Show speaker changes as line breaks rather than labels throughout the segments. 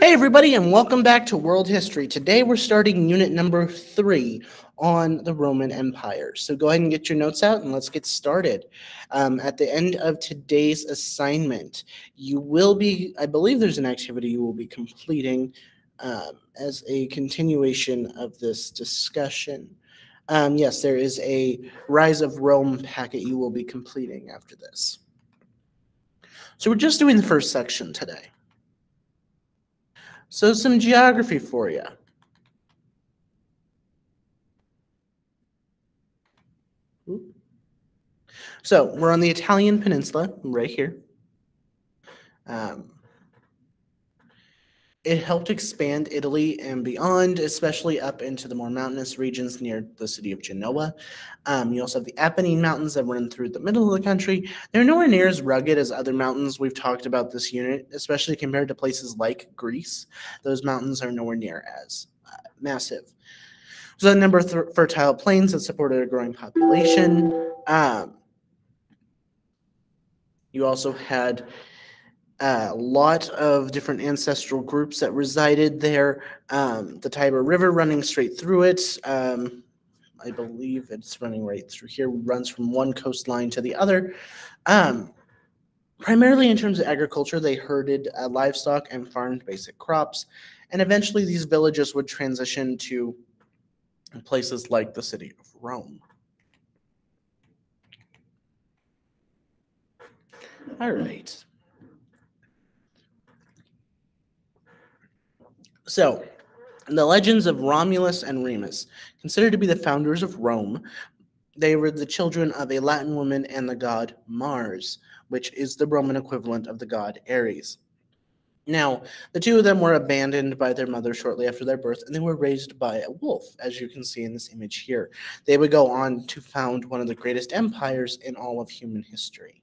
Hey everybody, and welcome back to World History. Today we're starting unit number 3 on the Roman Empire. So go ahead and get your notes out and let's get started. At the end of today's assignment, you will be, I believe there's an activity you will be completing as a continuation of this discussion. Yes, there is a Rise of Rome packet you will be completing after this. So we're just doing the first section today. So some geography for you. So we're on the Italian peninsula right here. It helped expand Italy and beyond, especially up into the more mountainous regions near the city of Genoa. You also have the Apennine Mountains that run through the middle of the country. They're nowhere near as rugged as other mountains we've talked about this unit, especially compared to places like Greece. Those mountains are nowhere near as massive. So a number of fertile plains that supported a growing population. You also had a lot of different ancestral groups that resided there. The Tiber River running straight through it. I believe it's running right through here, runs from one coastline to the other. Primarily in terms of agriculture, they herded livestock and farmed basic crops. And eventually these villages would transition to places like the city of Rome. All right. So, the legends of Romulus and Remus, considered to be the founders of Rome, they were the children of a Latin woman and the god Mars, which is the Roman equivalent of the god Ares. Now, the two of them were abandoned by their mother shortly after their birth, and they were raised by a wolf, as you can see in this image here. They would go on to found one of the greatest empires in all of human history.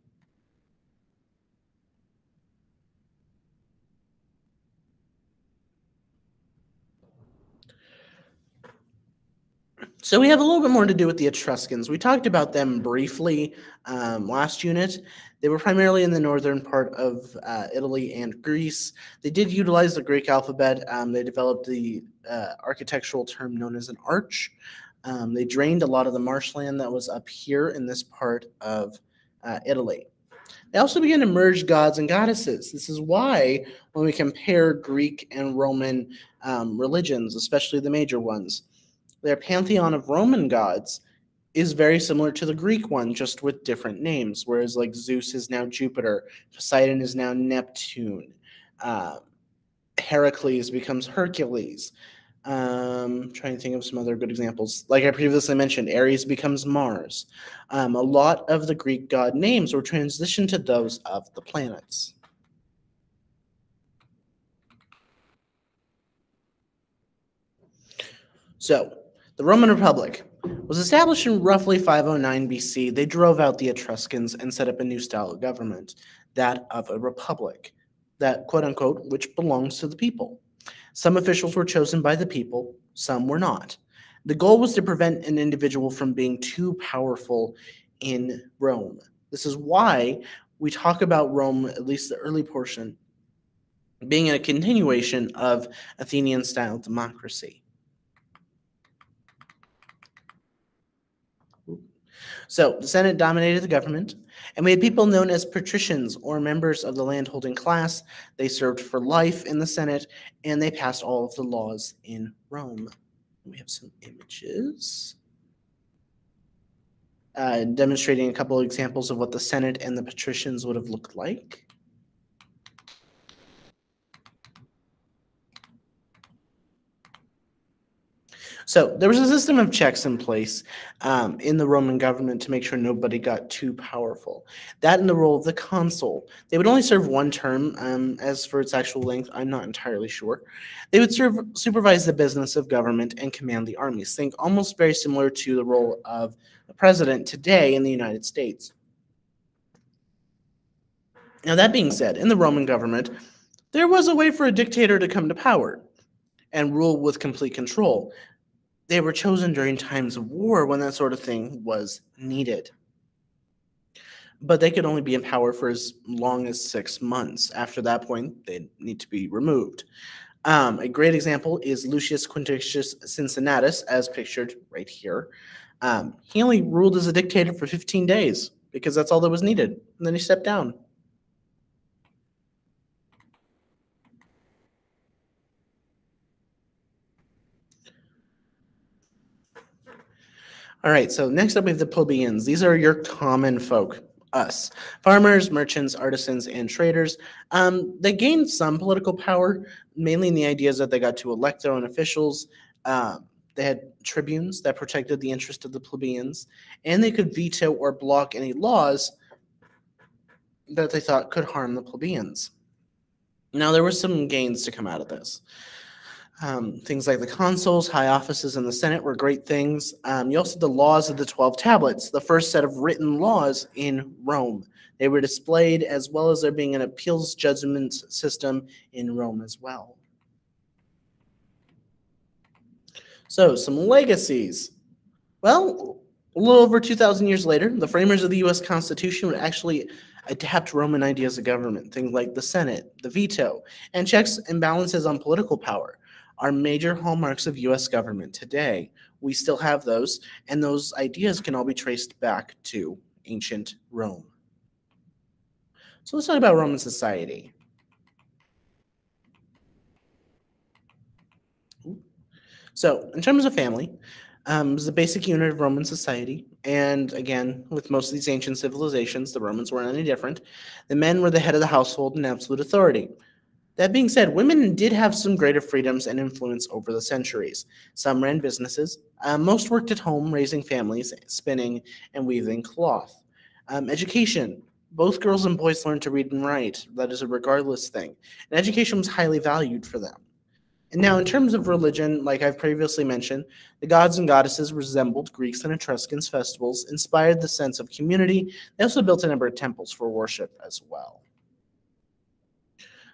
So we have a little bit more to do with the Etruscans. We talked about them briefly last unit. They were primarily in the northern part of Italy and Greece. They did utilize the Greek alphabet. They developed the architectural term known as an arch. They drained a lot of the marshland that was up here in this part of Italy. They also began to merge gods and goddesses. This is why when we compare Greek and Roman religions, especially the major ones, their pantheon of Roman gods is very similar to the Greek one, just with different names, whereas like Zeus is now Jupiter, Poseidon is now Neptune, Heracles becomes Hercules. Trying to think of some other good examples. Like I previously mentioned, Ares becomes Mars. A lot of the Greek god names were transitioned to those of the planets. So, the Roman Republic was established in roughly 509 BC. They drove out the Etruscans and set up a new style of government, that of a republic, that quote-unquote, which belongs to the people. Some officials were chosen by the people, some were not. The goal was to prevent an individual from being too powerful in Rome. This is why we talk about Rome, at least the early portion, being a continuation of Athenian-style democracy. So the Senate dominated the government, and we had people known as Patricians, or members of the landholding class. They served for life in the Senate, and they passed all of the laws in Rome. We have some images demonstrating a couple of examples of what the Senate and the Patricians would have looked like. So there was a system of checks in place in the Roman government to make sure nobody got too powerful. That and the role of the consul. They would only serve one term. As for its actual length, I'm not entirely sure. They would supervise the business of government and command the armies. Think almost very similar to the role of the president today in the United States. Now that being said, in the Roman government, there was a way for a dictator to come to power and rule with complete control. They were chosen during times of war when that sort of thing was needed. But they could only be in power for as long as 6 months. After that point, they'd need to be removed. A great example is Lucius Quintus Cincinnatus, as pictured right here. He only ruled as a dictator for 15 days because that's all that was needed, and then he stepped down. All right, so next up we have the plebeians. These are your common folk, us. Farmers, merchants, artisans, and traders. They gained some political power, mainly in the ideas that they got to elect their own officials. They had tribunes that protected the interest of the plebeians, and they could veto or block any laws that they thought could harm the plebeians. Now, there were some gains to come out of this. Things like the consuls, high offices, and the Senate were great things. You also had the laws of the 12 tablets, the first set of written laws in Rome. They were displayed, as well as there being an appeals judgment system in Rome as well. So, some legacies. Well, a little over 2,000 years later, the framers of the U.S. Constitution would actually adapt Roman ideas of government, things like the Senate, the veto, and checks and balances on political power are major hallmarks of U.S. government today. We still have those, and those ideas can all be traced back to ancient Rome. So let's talk about Roman society. So, in terms of family, it was the basic unit of Roman society. And again, with most of these ancient civilizations, the Romans weren't any different. The men were the head of the household and absolute authority. That being said, women did have some greater freedoms and influence over the centuries. Some ran businesses. Most worked at home, raising families, spinning, and weaving cloth. Education. Both girls and boys learned to read and write. That is a regardless thing. And education was highly valued for them. And now, in terms of religion, like I've previously mentioned, the gods and goddesses resembled Greeks and Etruscans festivals, inspired the sense of community. They also built a number of temples for worship as well.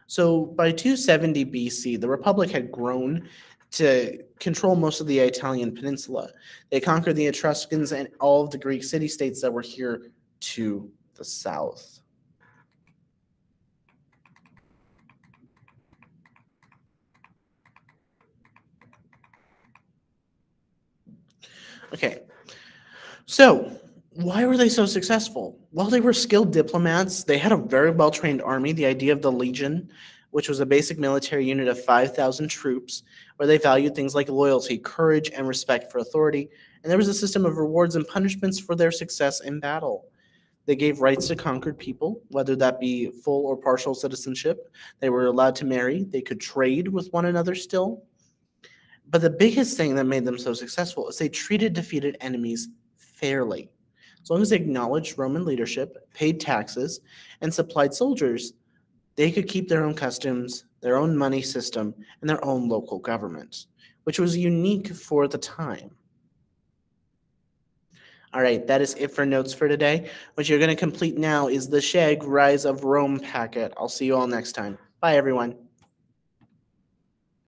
So by 270 BC, the Republic had grown to control most of the Italian peninsula. They conquered the Etruscans and all of the Greek city-states that were here to the south. Okay, so why were they so successful? Well, they were skilled diplomats. They had a very well-trained army. The idea of the legion, which was a basic military unit of 5,000 troops, where they valued things like loyalty, courage, and respect for authority. And there was a system of rewards and punishments for their success in battle. They gave rights to conquered people, whether that be full or partial citizenship. They were allowed to marry. They could trade with one another still. But the biggest thing that made them so successful is they treated defeated enemies fairly. As long as they acknowledged Roman leadership, paid taxes, and supplied soldiers, they could keep their own customs, their own money system, and their own local government, which was unique for the time. All right, that is it for notes for today. What you're going to complete now is the Shag Rise of Rome packet. I'll see you all next time. Bye, everyone.